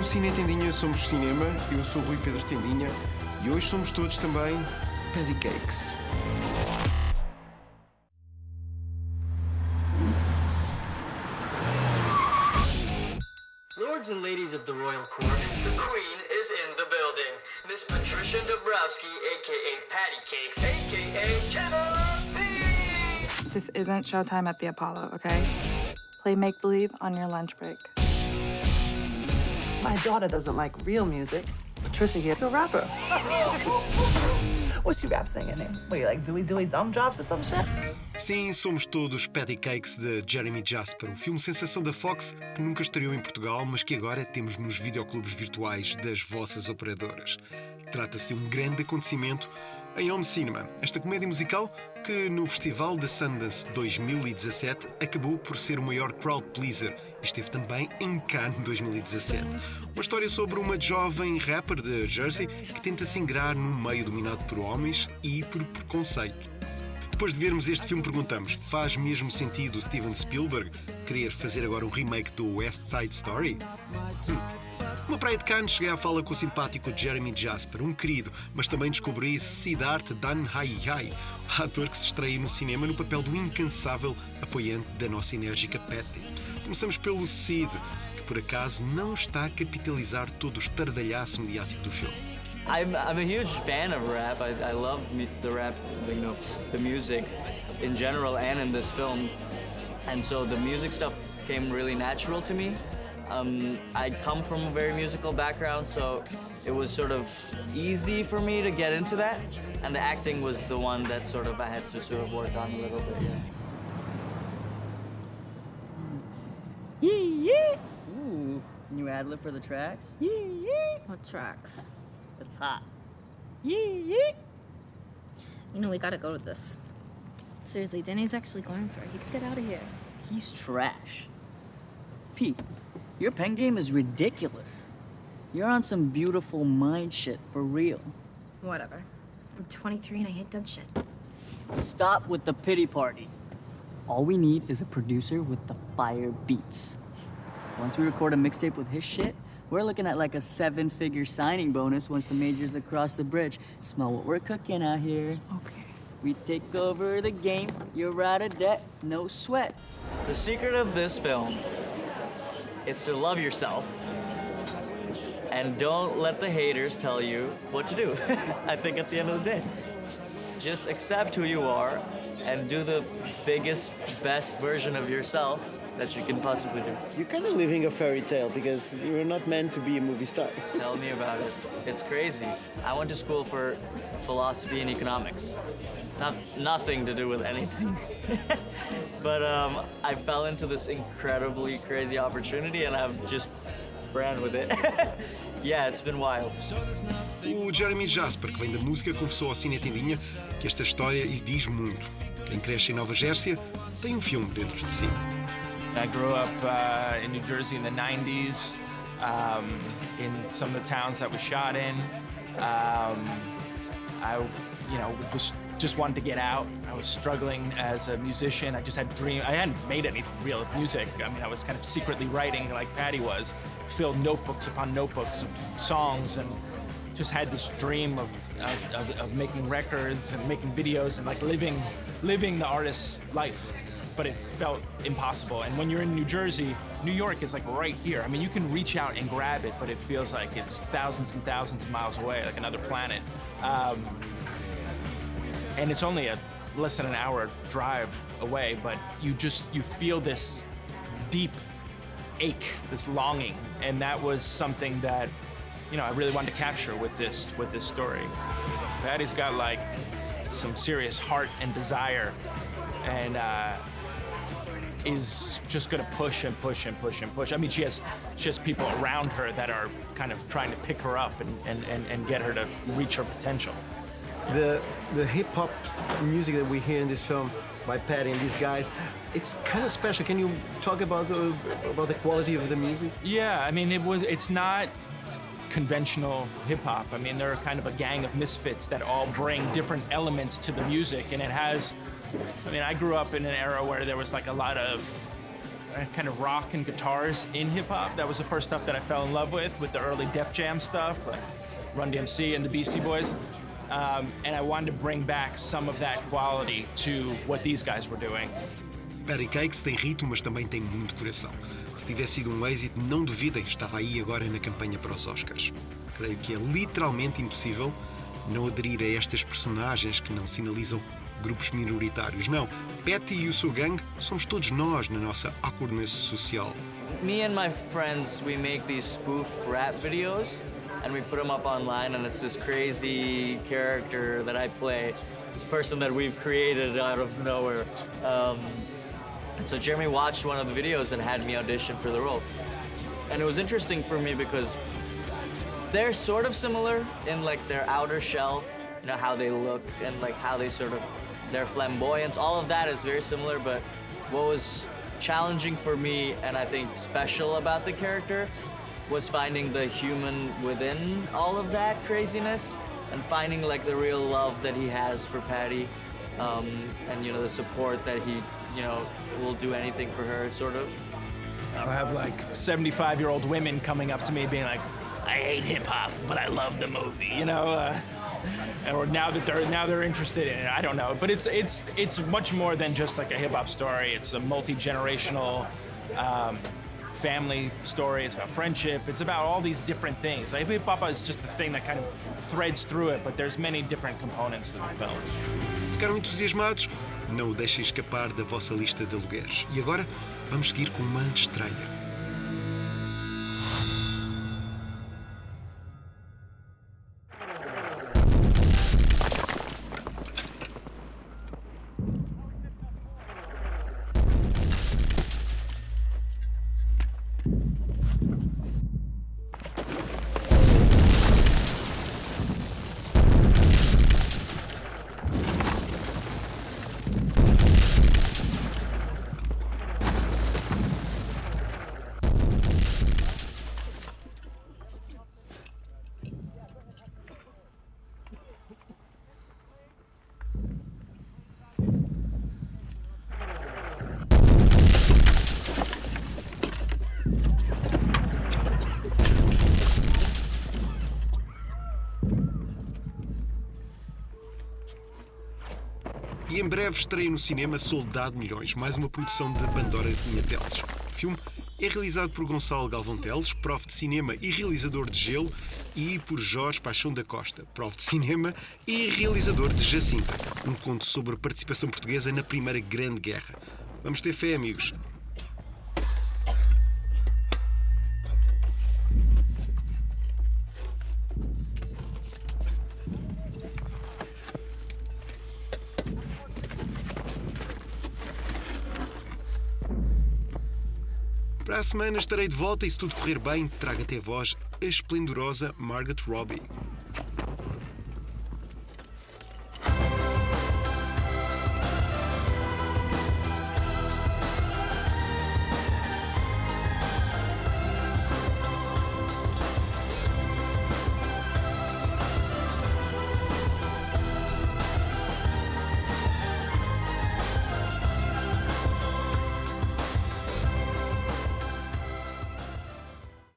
Cinetendinha somos cinema, eu sou o Rui Pedro Tendinha e hoje somos todos também Patti Cakes. Lords and ladies of the royal court, the queen is in the building. Miss Patricia Dabrowski, a.k.a. Patti Cakes, a.k.a. Channel B! This isn't showtime at the Apollo, okay? Play make-believe on your lunch break. My daughter doesn't like real music. Patricia here's a rapper. What's your rap singing name? What, you like Dewey Dumb Drops or some shit? Sim, somos todos Patti Cakes de Geremy Jasper, o filme sensação da Fox que nunca estreou em Portugal, mas que agora temos nos videoclubes virtuais das vossas operadoras. Trata-se de um grande acontecimento em home cinema. Esta comédia musical que no Festival de Sundance 2017 acabou por ser o maior crowd pleaser e esteve também em Cannes 2017. Uma história sobre uma jovem rapper de Jersey que tenta se ingrar num meio dominado por homens e por preconceito. Depois de vermos este filme perguntamos, faz mesmo sentido Steven Spielberg querer fazer agora um remake do West Side Story? Numa praia de Cannes cheguei à fala com o simpático Geremy Jasper, um querido, mas também descobri Siddharth Danhai, ator que se estreia no cinema no papel do incansável apoiante da nossa enérgica Patti. Começamos pelo Sid, que por acaso não está a capitalizar todo o estardalhaço mediático do filme. I'm a huge fan of rap. I love the rap, the music in general and in this film. And so the music stuff came really natural to me. I come from a very musical background, so it was sort of easy for me to get into that. And the acting was the one that sort of I had to sort of work on a little bit, yeah. Yee! Ooh, new ad-lib for the tracks? Yee! What tracks? It's hot. Yee! You know, we gotta go to this. Seriously, Danny's actually going for it. He could get out of here. He's trash. Pete, your pen game is ridiculous. You're on some beautiful mind shit, for real. Whatever. I'm 23 and I hate done shit. Stop with the pity party. All we need is a producer with the fire beats. Once we record a mixtape with his shit, we're looking at like a 7-figure signing bonus once the majors across the bridge. Smell what we're cooking out here. Okay. We take over the game, you're out of debt, no sweat. The secret of this film is to love yourself and don't let the haters tell you what to do. I think at the end of the day, just accept who you are and do the biggest, best version of yourself that you can possibly do. You're kind of living a fairy tale because you're not meant to be a movie star. Tell me about it. It's crazy. I went to school for philosophy and economics. Nothing to do with anything. But I fell into this incredibly crazy opportunity and I've just ran with it. Yeah, it's been wild. O Geremy Jasper, que vem da música, confessou ao Cinetendinha que esta história lhe diz muito. Quem cresce em Nova Jersey tem filme dentro de si. I grew up in New Jersey in the 90s, in some of the towns that was shot in. I was just wanted to get out. I was struggling as a musician. I just had dreams. I hadn't made any real music. I mean, I was kind of secretly writing like Patti was, filled notebooks upon notebooks of songs, and just had this dream of making records and making videos and like living the artist's life. But it felt impossible. And when you're in New Jersey, New York is like right here. I mean, you can reach out and grab it, but it feels like it's thousands and thousands of miles away, like another planet. And it's only less than an hour drive away, but you feel this deep ache, this longing, and that was something that, I really wanted to capture with this story. Patti's got like some serious heart and desire, and is just gonna push and push and push and push. I mean, she has people around her that are kind of trying to pick her up and get her to reach her potential. The hip-hop music that we hear in this film by Patti and these guys, it's kind of special. Can you talk about the quality of the music? Yeah, I mean, it's not conventional hip-hop. I mean, they're kind of a gang of misfits that all bring different elements to the music, and it has, I grew up in an era where there was like a lot of kind of rock and guitars in hip hop. That was the first stuff that I fell in love with the early Def Jam stuff, like Run DMC and the Beastie Boys. And I wanted to bring back some of that quality to what these guys were doing. Patti Cake tem ritmo, mas também tem muito coração. Se tivesse sido um êxito, não duvidem, estava aí agora na campanha para os Oscars. Creio que é literalmente impossível não aderir a estas personagens que não sinalizam grupos minoritários. Não, Patti e o seu gangue somos todos nós na nossa awkwardness social. Me and my friends, we make these spoof rap videos and we put them up online, and it's this crazy character that I play, this person that we've created out of nowhere. And so Geremy watched one of the videos and had me audition for the role. And it was interesting for me because they're sort of similar in like their outer shell, you know, how they look and like how they sort of, their flamboyance, all of that is very similar, but what was challenging for me and I think special about the character was finding the human within all of that craziness and finding like the real love that he has for Patti, and you know, the support that he, you know, will do anything for her, sort of. I'll have like 75-year-old women coming up to me being like, I hate hip hop, but I love the movie, you know, or now they're interested in it. I don't know, but it's much more than just like a hip hop story. It's a multi-generational family story. It's about friendship. It's about all these different things. Like, hip hop is just the thing that kind of threads through it, but there's many different components to the film. Ficaram entusiasmados? Não o deixem escapar da vossa lista de alugueres. E agora vamos seguir com uma antestreia. E em breve estreia no cinema Soldado Milhões, mais uma produção de Pandora Cunha Telles. O filme é realizado por Gonçalo Galvão Teles, prof de cinema e realizador de Gelo, e por Jorge Paixão da Costa, prof de cinema e realizador de Jacinta, um conto sobre a participação portuguesa na Primeira Grande Guerra. Vamos ter fé, amigos. Para a semana estarei de volta e, se tudo correr bem, trago até vós a esplendorosa Margot Robbie.